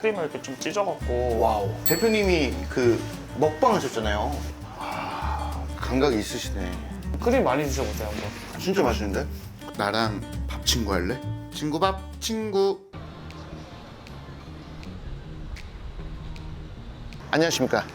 크림을 이렇게 좀 찢어갖고. 와우. 대표님이 그 먹방 하셨잖아요. 아, 감각이 있으시네. 크림 많이 드셔보세요 한번. 진짜 맛있는데? 나랑 밥 친구 할래? 친구 밥 친구. 안녕하십니까.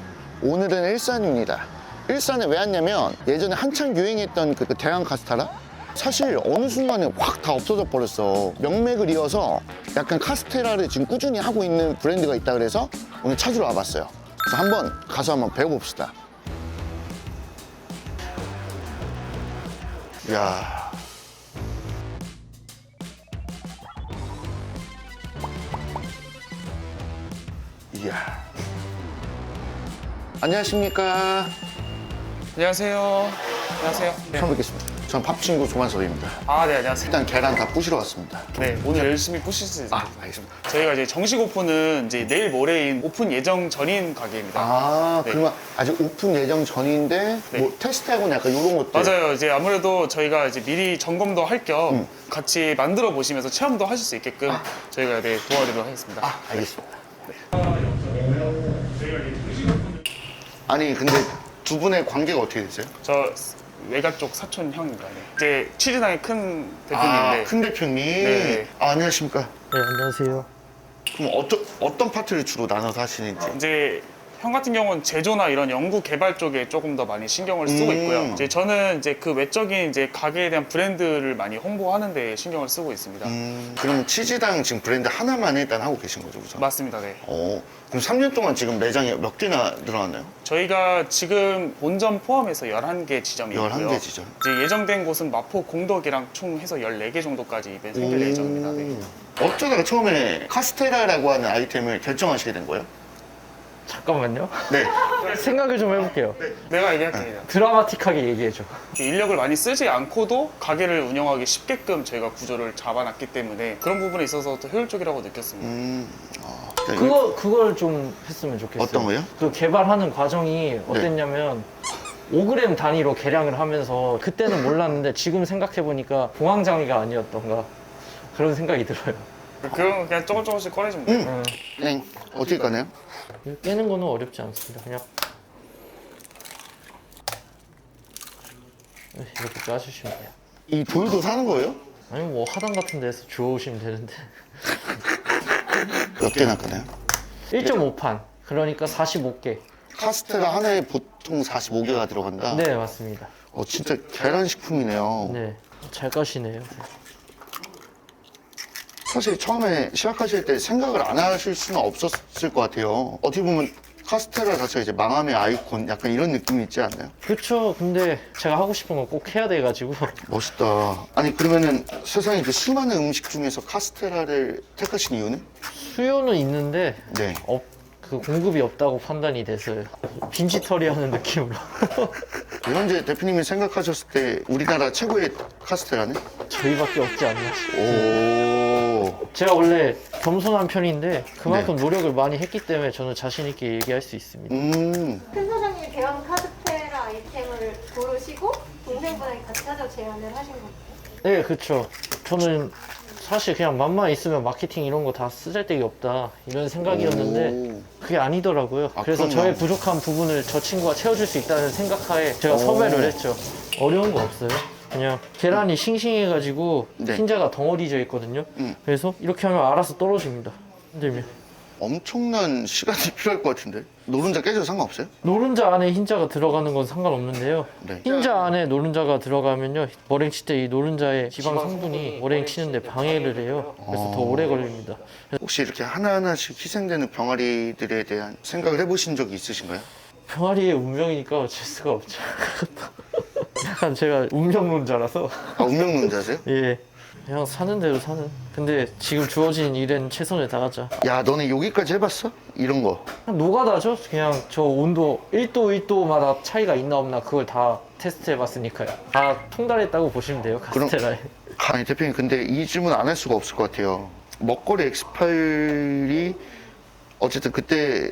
오늘은 일산입니다. 일산에 왜 왔냐면 예전에 한창 유행했던 그 대왕 카스테라? 사실 어느 순간에 확 다 없어져 버렸어. 명맥을 이어서 약간 카스테라를 지금 꾸준히 하고 있는 브랜드가 있다 그래서 오늘 찾으러 와봤어요. 그래서 한번 가서 한번 배워봅시다. 이야. 이야. 안녕하십니까. 안녕하세요. 안녕하세요. 네. 처음 뵙겠습니다. 전 밥친구 조만섭입니다. 아, 네, 안녕하세요. 일단 계란 다 부시러 왔습니다. 네, 오늘 열심히 부시지. 아, 알겠습니다. 저희가 이제 정식 오픈은 이제 내일 모레인 오픈 예정 전인 가게입니다. 아, 네. 그러면 아직 오픈 예정 전인데 네. 뭐 테스트하고는 약간 이런 것들. 맞아요. 이제 아무래도 저희가 이제 미리 점검도 할 겸 같이 만들어 보시면서 체험도 하실 수 있게끔 저희가 네, 도와드리도록 하겠습니다. 아, 알겠습니다. 아니, 근데 두 분의 관계가 어떻게 되세요? 저 외가 쪽 사촌 형입니다. 네. 이제 취지당의 큰 아, 대표님인데. 큰 대표님. 네. 아, 안녕하십니까. 네, 안녕하세요. 그럼 어떤 파트를 주로 나눠서 하시는지. 이제 형 같은 경우는 제조나 이런 연구 개발 쪽에 조금 더 많이 신경을 쓰고 있고요. 이제 저는 이제 그 외적인 이제 가게에 대한 브랜드를 많이 홍보하는 데 신경을 쓰고 있습니다. 그럼 치즈당 지금 브랜드 하나만 일단 하고 계신 거죠, 그죠? 맞습니다. 네. 그럼 3년 동안 지금 매장이 몇 개나 늘어났나요? 저희가 지금 본점 포함해서 11개 지점이 있고요. 11개 지점. 이제 예정된 곳은 마포, 공덕이랑 총 해서 14개 정도까지 이벤트 생길 예정입니다. 네. 어쩌다가 처음에 카스테라라고 하는 아이템을 결정하시게 된 거예요? 잠깐만요. 네. 생각을 좀 해볼게요. 내가 얘기할게요. 드라마틱하게 얘기해줘. 인력을 많이 쓰지 않고도 가게를 운영하기 쉽게끔 저희가 구조를 잡아놨기 때문에 그런 부분에 있어서 더 효율적이라고 느꼈습니다. 그걸 좀 했으면 좋겠어요. 어떤 거요? 그 개발하는 과정이 어땠냐면 5g 단위로 계량을 하면서 그때는 몰랐는데 지금 생각해보니까 공황장애가 아니었던가 그런 생각이 들어요. 그런 거 그냥 조금씩 꺼내주면 돼요. 그냥 어떻게 까나요? 깨는 거는 어렵지 않습니다. 그냥 이렇게 까주시면 돼요. 이 돌도 사는 거예요? 아니 뭐 하단 같은 데서 주워오시면 되는데 몇 개나 까나요? 1.5판 그러니까 45개. 카스테라 하나에 보통 45개가 들어간다? 네 맞습니다. 진짜 계란식품이네요. 네 잘 까시네요. 사실 처음에 시작하실 때 생각을 안 하실 수는 없었을 것 같아요. 어떻게 보면 카스테라 자체가 이제 망함의 아이콘 약간 이런 느낌이 있지 않나요? 그쵸. 근데 제가 하고 싶은 건 꼭 해야 돼가지고 멋있다. 아니 그러면은 세상에 그 수많은 음식 중에서 카스테라를 택하신 이유는? 수요는 있는데 네. 그 공급이 없다고 판단이 돼서요. 빈지털이하는 느낌으로. 현재 대표님이 생각하셨을 때 우리나라 최고의 카스테라는? 저희밖에 없지 않나. 오. 제가 원래 겸손한 편인데 그만큼 노력을 많이 했기 때문에 저는 자신 있게 얘기할 수 있습니다. 큰 사장님이 대왕 카스테라 아이템을 고르시고 동생분에게 같이 하자고 제안을 하신 거예요? 네, 그쵸. 저는 사실 그냥 맘만 있으면 마케팅 이런 거 다 쓰잘데기 없다 이런 생각이었는데 그게 아니더라고요. 그래서 그럼요. 저의 부족한 부분을 저 친구가 채워줄 수 있다는 생각하에 제가 섭외를 했죠. 어려운 거 없어요. 그냥 계란이 싱싱해가지고 네. 흰자가 덩어리져 있거든요. 그래서 이렇게 하면 알아서 떨어집니다. 흔들면. 엄청난 시간이 필요할 것 같은데 노른자 깨져도 상관없어요? 노른자 안에 흰자가 들어가는 건 상관없는데요. 네. 흰자 안에 노른자가 들어가면요 머랭 칠 때 이 노른자의 지방 성분이 머랭 치는데 방해를 해요. 그래서 더 오래 걸립니다. 혹시 이렇게 하나하나씩 희생되는 병아리들에 대한 생각을 해보신 적이 있으신가요? 병아리의 운명이니까 어쩔 수가 없죠. 약간 제가 운명론자라서 운명론자세요? 예 그냥 사는 대로 사는. 근데 지금 주어진 일엔 최선을 다하자. 야 너네 여기까지 해봤어? 이런 거. 그냥 노가다죠. 그냥 저 온도 1도 1도마다 차이가 있나 없나 그걸 다 테스트해봤으니까요. 다 통달했다고 보시면 돼요 카스테라에. 아니 대표님 근데 이 질문 안 할 수가 없을 것 같아요. 먹거리 X8이 어쨌든 그때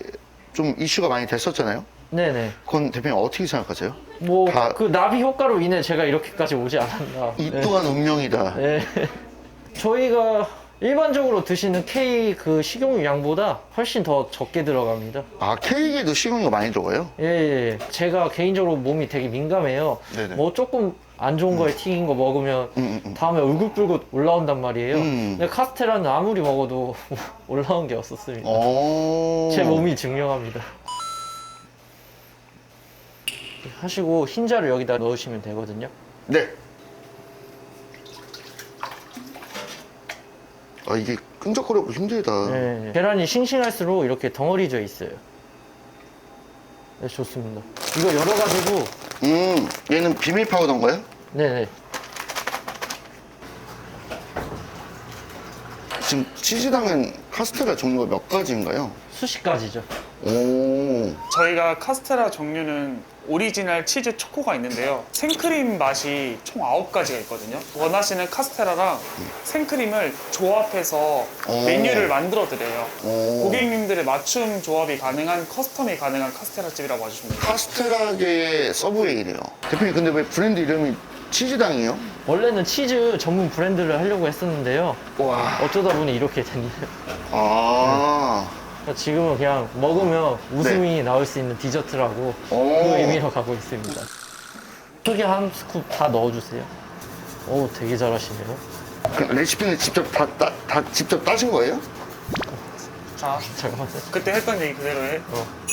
좀 이슈가 많이 됐었잖아요. 네네. 그건 대표님 어떻게 생각하세요? 뭐 다- 그 나비 효과로 인해 제가 이렇게까지 오지 않았나. 이 또한 운명이다. 네. 저희가 일반적으로 드시는 K 그 식용유 양보다 훨씬 더 적게 들어갑니다. 아, 케이크에도 식용유가 많이 들어가요? 예, 예. 제가 개인적으로 몸이 되게 민감해요. 네네. 뭐 조금 안 좋은 거에 튀긴 거 먹으면 다음에 울긋불긋 올라온단 말이에요. 근데 카스테라는 아무리 먹어도 올라온 게 없었습니다. 제 몸이 증명합니다. 하시고 흰자를 여기다 넣으시면 되거든요. 네. 아, 이게 끈적거리고 힘들다. 네. 계란이 싱싱할수록 이렇게 덩어리져 있어요. 네, 좋습니다. 이거 열어가지고 얘는 비밀 파우더인가요? 네네. 지금 치즈당은 카스테라 종류가 몇 가지인가요? 수십 가지죠. 오. 저희가 카스테라 종류는 오리지널 치즈 초코가 있는데요. 생크림 맛이 총 9가지가 있거든요. 원하시는 카스테라랑 생크림을 조합해서 오. 메뉴를 만들어 드려요. 오. 고객님들의 맞춤 조합이 가능한 커스텀이 가능한 카스테라 집이라고 봐주시면 돼요. 카스테라계의 서브웨이래요. 대표님, 근데 왜 브랜드 이름이 치즈당이에요? 원래는 치즈 전문 브랜드를 하려고 했었는데요. 와. 어쩌다 보니 이렇게 됐네요. 아. 지금은 그냥 먹으면 웃음이 나올 수 있는 디저트라고 그 오. 의미로 가고 있습니다. 크게 한 스쿱 다 넣어주세요. 오, 되게 잘하시네요. 그 레시피는 직접 다 직접 따신 거예요? 자, 잠깐만요. 그때 했던 얘기 그대로 해.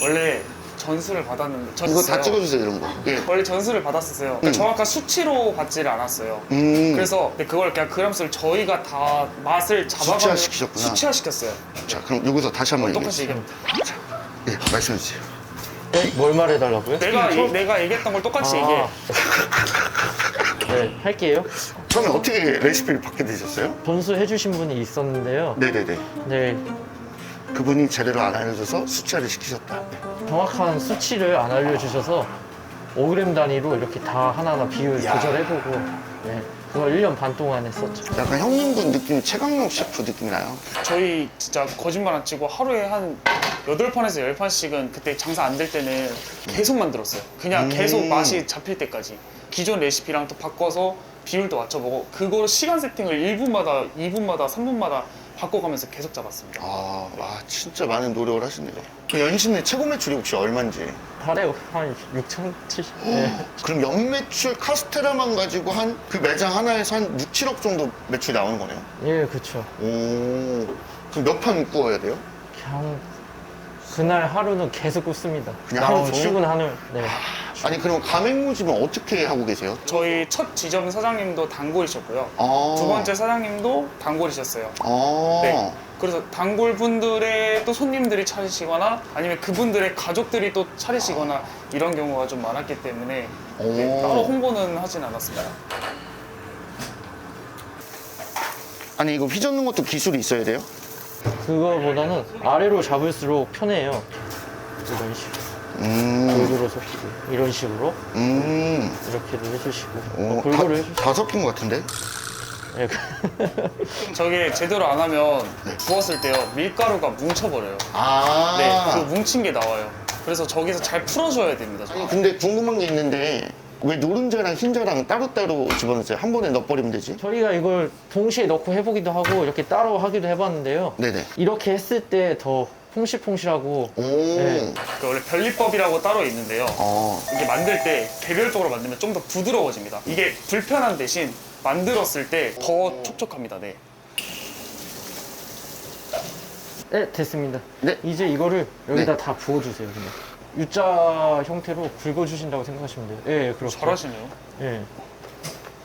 원래 전수를 받았는데 이거 다 찍어주세요, 이런 거. 예. 원래 전수를 받았었어요. 그러니까 정확한 수치로 받지를 않았어요. 그래서 근데 그걸 그냥 그램수를 저희가 다 맛을 잡아가지고 수치화시키셨구나. 수치화시켰어요. 자, 그럼 여기서 다시 한번 똑같이 얘기해주세요. 얘기합니다. 예, 말씀해주세요. 네? 뭘 말해달라고요? 내가 얘기했던 걸 똑같이 얘기해. 네, 할게요. 처음에 어떻게 레시피를 받게 되셨어요? 전수해주신 분이 있었는데요. 네네네. 네, 그분이 제대로 안 알려줘서 수치화를 시키셨다. 정확한 수치를 안 알려주셔서 5g 단위로 이렇게 다 하나하나 비율 야. 조절해보고 네, 그걸 1년 반 동안 했었죠. 약간 형님분 느낌, 최강록 셰프 느낌이 나요. 저희 진짜 거짓말 안 치고 하루에 한 8판에서 10판씩은 그때 장사 안 될 때는 계속 만들었어요. 그냥 계속 맛이 잡힐 때까지. 기존 레시피랑 또 바꿔서 비율도 맞춰보고 그걸 시간 세팅을 1분마다, 2분마다, 3분마다 바꿔가면서 계속 잡았습니다. 와, 진짜 많은 노력을 하시네요. 그 연신내 최고 매출이 혹시 얼마인지? 달에 한 6,070. 네. 그럼 연매출 카스테라만 가지고 한 그 매장 하나에서 한 6, 7억 정도 매출이 나오는 거네요? 예, 그쵸. 오. 그럼 몇 판 구워야 돼요? 그냥 그날 하루는 계속 굽습니다. 그냥 하루 나오고 종일? 출근하는. 네. 아니, 그럼 가맹무집은 어떻게 하고 계세요? 저희 첫 지점 사장님도 단골이셨고요. 아. 두 번째 사장님도 단골이셨어요. 아. 네. 그래서 단골 분들의 또 손님들이 차리시거나 아니면 그분들의 가족들이 또 차리시거나 이런 경우가 좀 많았기 때문에 네, 따로 홍보는 하진 않았습니다. 아니, 이거 휘젓는 것도 기술이 있어야 돼요? 그거보다는 아래로 잡을수록 편해요. 이런 식으로. 골고루 섞이고. 이런 식으로. 이렇게도 해주시고. 골고루 해주시고. 다 섞인 것 같은데? 예. 저게 제대로 안 하면 구웠을 때요 밀가루가 뭉쳐버려요. 아. 네, 그 뭉친 게 나와요. 그래서 저기서 잘 풀어줘야 됩니다. 아니, 근데 궁금한 게 있는데 왜 노른자랑 흰자랑 따로따로 집어넣으세요? 한 번에 넣어버리면 되지? 저희가 이걸 동시에 넣고 해보기도 하고 이렇게 따로 하기도 해봤는데요. 네네. 이렇게 했을 때 더 퐁실퐁실하고. 오. 네. 그 원래 변리법이라고 따로 있는데요. 어. 이게 만들 때 개별적으로 만들면 좀 더 부드러워집니다. 이게 불편한 대신 만들었을 때 더 촉촉합니다. 네. 네, 됐습니다. 네. 이제 이거를 여기다 네. 다 부어주세요, 그냥. U자 형태로 긁어주신다고 생각하시면 돼요. 예, 그렇게. 잘하시네요. 예.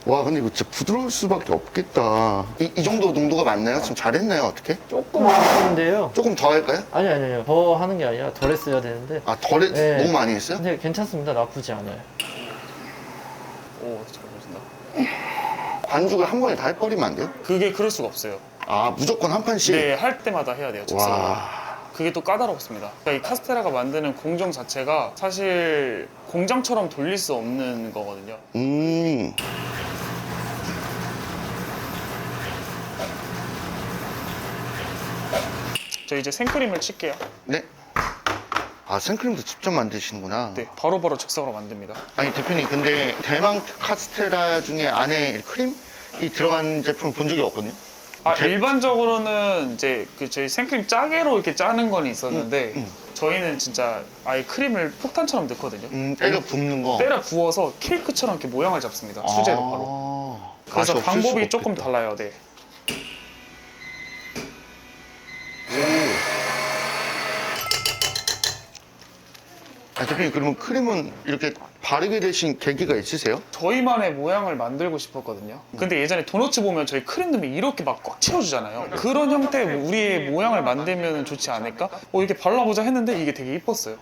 와, 근데 이거 진짜 부드러울 수밖에 없겠다. 이 정도 농도가 맞나요? 지금 잘했나요? 어떻게? 조금 많은데요. 조금 더 할까요? 아니요. 더 하는 게 아니라 덜 했어야 되는데. 아, 덜 네. 너무 많이 했어요? 근데 괜찮습니다. 나쁘지 않아요. 오, 잘 보신다. 반죽을 한 번에 다 해버리면 안 돼요? 그게 그럴 수가 없어요. 아, 무조건 한 판씩? 네, 할 때마다 해야 돼요. 즉석으로. 와. 그게 또 까다롭습니다. 그러니까 이 카스테라가 만드는 공정 자체가 사실 공장처럼 돌릴 수 없는 거거든요. 저 이제 생크림을 칠게요. 네. 아, 생크림도 직접 만드시는구나. 네, 바로바로 즉석으로 만듭니다. 아니, 대표님, 근데 대망 카스테라 중에 안에 크림이 들어간 제품 본 적이 없거든요? 일반적으로는 이제 그 저희 생크림 짜게로 이렇게 짜는 건 있었는데 저희는 진짜 아예 크림을 폭탄처럼 넣거든요. 때려 붓는 거. 때려 부어서 케이크처럼 이렇게 모양을 잡습니다. 수제로 바로. 맛이 그래서 없을 방법이 수가 조금 없겠다. 달라요. 네. 대표님 그러면 크림은 이렇게 바르게 되신 계기가 있으세요? 저희만의 모양을 만들고 싶었거든요. 근데 예전에 도너츠 보면 저희 크림 넣으면 이렇게 막 꽉 채워주잖아요. 그런 형태의 우리의 모양을 만들면 좋지 않을까? 이렇게 발라보자 했는데 이게 되게 이뻤어요.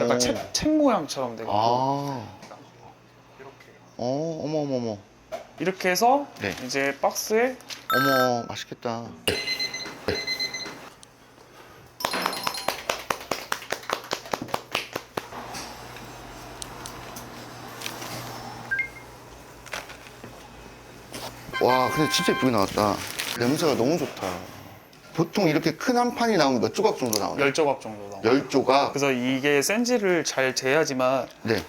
약간 책 모양처럼 되고. 어머 어머 어머. 이렇게 해서 네. 이제 박스에 어머 맛있겠다. 와 근데 진짜 예쁘게 나왔다. 냄새가 너무 좋다. 보통 이렇게 큰 한 판이 나오면 몇 조각 정도 나오나요? 10조각 정도 나와요. 10조각? 그래서 이게 센지를 잘 재야지만 네.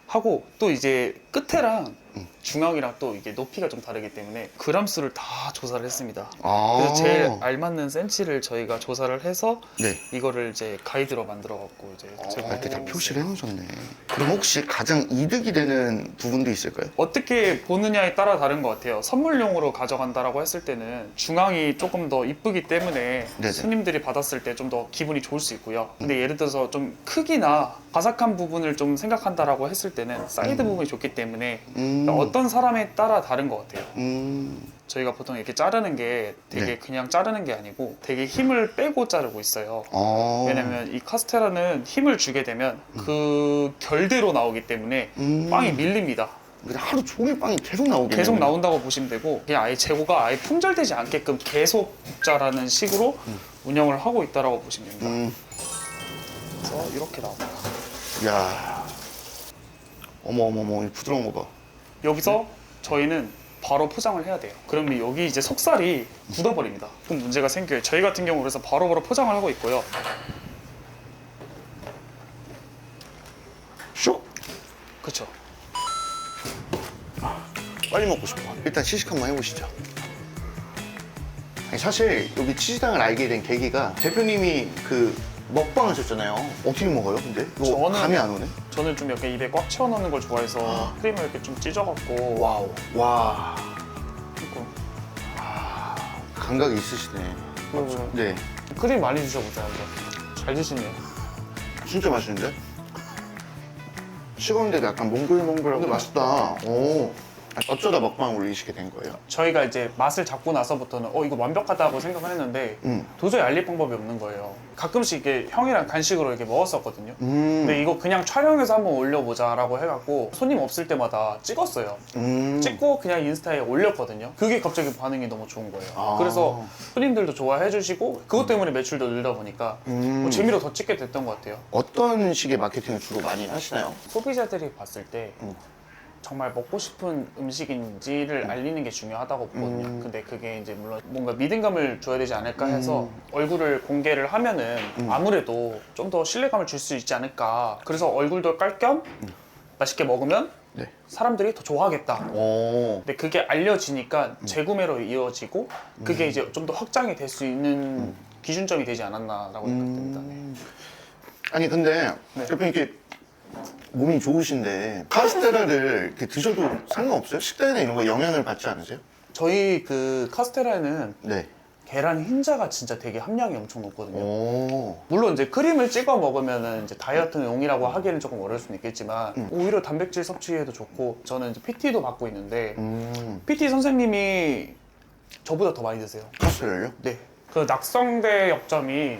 하고 또 이제 끝에랑 중앙이랑 또 이게 높이가 좀 다르기 때문에 그람 수를 다 조사를 했습니다. 그래서 제일 알맞는 센치를 저희가 조사를 해서 네. 이거를 이제 가이드로 만들어 갖고 이제 제가 이렇게 다 표시를 해놓으셨네. 그럼 혹시 가장 이득이 되는 부분도 있을까요? 어떻게 보느냐에 따라 다른 것 같아요. 선물용으로 가져간다라고 했을 때는 중앙이 조금 더 이쁘기 때문에 네네. 손님들이 받았을 때 좀 더 기분이 좋을 수 있고요. 근데 예를 들어서 좀 크기나 바삭한 부분을 좀 생각한다라고 했을 때는 사이드 부분이 좋기 때문에 어떤 사람에 따라 다른 것 같아요. 저희가 보통 이렇게 자르는 게 되게 네. 그냥 자르는 게 아니고 되게 힘을 빼고 자르고 있어요. 왜냐면 이 카스테라는 힘을 주게 되면 그 결대로 나오기 때문에 빵이 밀립니다. 그냥 하루 종일 빵이 계속 나오겠네요. 계속 나온다고 보시면 되고 그냥 아예 재고가 아예 품절되지 않게끔 계속 자라는 식으로 운영을 하고 있다라고 보시면 됩니다. 그래서 이렇게 나옵니다. 야, 어머 어머 어머 이 부드러운 거 봐. 여기서 저희는 바로 포장을 해야 돼요. 그러면 여기 이제 속살이 굳어버립니다. 그럼 문제가 생겨요. 저희 같은 경우 그래서 바로바로 포장을 하고 있고요. 슉. 그렇죠. 빨리 먹고 싶어. 일단 시식 한번 해보시죠. 아니, 사실 여기 치즈당을 알게 된 계기가 대표님이 그 먹방 하셨잖아요. 어떻게 먹어요, 근데? 이거 저는- 감이 안 오네. 저는 좀 약간 입에 꽉 채워 넣는 걸 좋아해서 크림을 이렇게 좀 찢어갖고 와우. 와, 그리고 감각이 있으시네. 네, 크림 많이 드셔보세요. 한번. 잘 드시네요. 진짜 맛있는데? 식었는데도 약간 몽글몽글하고 근데 맛있다. 오. 어쩌다 먹방 올리시게 된 거예요? 저희가 이제 맛을 잡고 나서부터는 이거 완벽하다고 생각을 했는데 도저히 알릴 방법이 없는 거예요. 가끔씩 이게 형이랑 간식으로 이렇게 먹었었거든요. 근데 이거 그냥 촬영해서 한번 올려보자라고 해갖고 손님 없을 때마다 찍었어요. 찍고 그냥 인스타에 올렸거든요. 그게 갑자기 반응이 너무 좋은 거예요. 그래서 손님들도 좋아해 주시고 그것 때문에 매출도 늘다 보니까 재미로 더 찍게 됐던 것 같아요. 어떤 식의 마케팅을 주로 많이 하시나요? 소비자들이 봤을 때 정말 먹고 싶은 음식인지를 알리는 게 중요하다고 보거든요. 근데 그게 이제 물론 뭔가 믿음감을 줘야 되지 않을까 해서 얼굴을 공개를 하면은 아무래도 좀 더 신뢰감을 줄 수 있지 않을까. 그래서 얼굴도 깔 겸 맛있게 먹으면 네. 사람들이 더 좋아하겠다. 오. 근데 그게 알려지니까 재구매로 이어지고 그게 이제 좀 더 확장이 될 수 있는 기준점이 되지 않았나라고 생각됩니다. 네. 아니 근데 네. 대표님 이렇게 몸이 좋으신데 카스테라를 이렇게 드셔도 상관없어요? 식단이나 이런 거 영향을 받지 않으세요? 저희 그 카스테라에는 네. 계란 흰자가 진짜 되게 함량이 엄청 높거든요. 오. 물론 이제 크림을 찍어 먹으면은 이제 다이어트용이라고 하기에는 조금 어려울 수는 있겠지만 오히려 단백질 섭취에도 좋고 저는 이제 PT도 받고 있는데 PT 선생님이 저보다 더 많이 드세요. 카스테라요? 네. 그 낙성대 역점이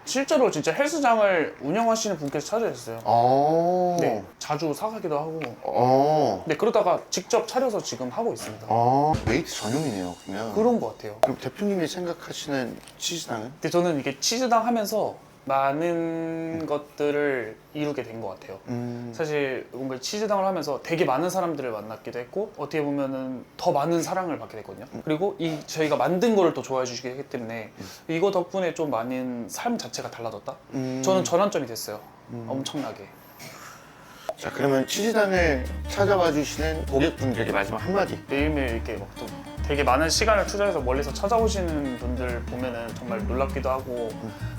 실제로 진짜 헬스장을 운영하시는 분께서 찾아주셨어요. 아. 네. 자주 사가기도 하고. 아. 네. 그러다가 직접 차려서 지금 하고 있습니다. 아. 웨이트 전용이네요, 그러면. 그런 것 같아요. 그럼 대표님이 생각하시는 치즈당은? 근데 저는 이게 치즈당 하면서 많은 것들을 이루게 된 것 같아요. 사실 뭔가 치즈당을 하면서 되게 많은 사람들을 만났기도 했고 어떻게 보면은 더 많은 사랑을 받게 됐거든요. 그리고 이 저희가 만든 거를 또 좋아해 주시기 했기 때문에 이거 덕분에 좀 많은 삶 자체가 달라졌다. 저는 전환점이 됐어요. 엄청나게. 자, 그러면 치즈당을 찾아와 주시는 고객분들에게 마지막 한마디. 매일매일 이렇게 막 또 되게 많은 시간을 투자해서 멀리서 찾아오시는 분들 보면은 정말 놀랍기도 하고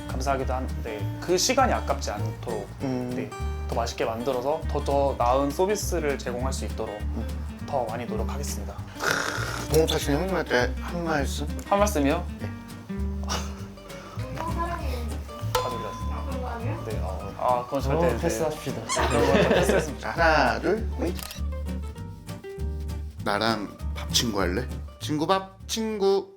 감사하기도 한데 그 시간이 아깝지 않도록 네, 더 맛있게 만들어서 더 나은 서비스를 제공할 수 있도록 더 많이 노력하겠습니다. 동업하시는 형님한테 한 말씀? 한 말씀이요? 형 사랑해. 가족이었습니다. 그런 거 아니에요? 네, 그건 절대 네, 패스합시다. 그런 건 패스했습니다. 자, 하나, 둘, 셋. 나랑 밥 친구 할래? 친구 밥, 친구.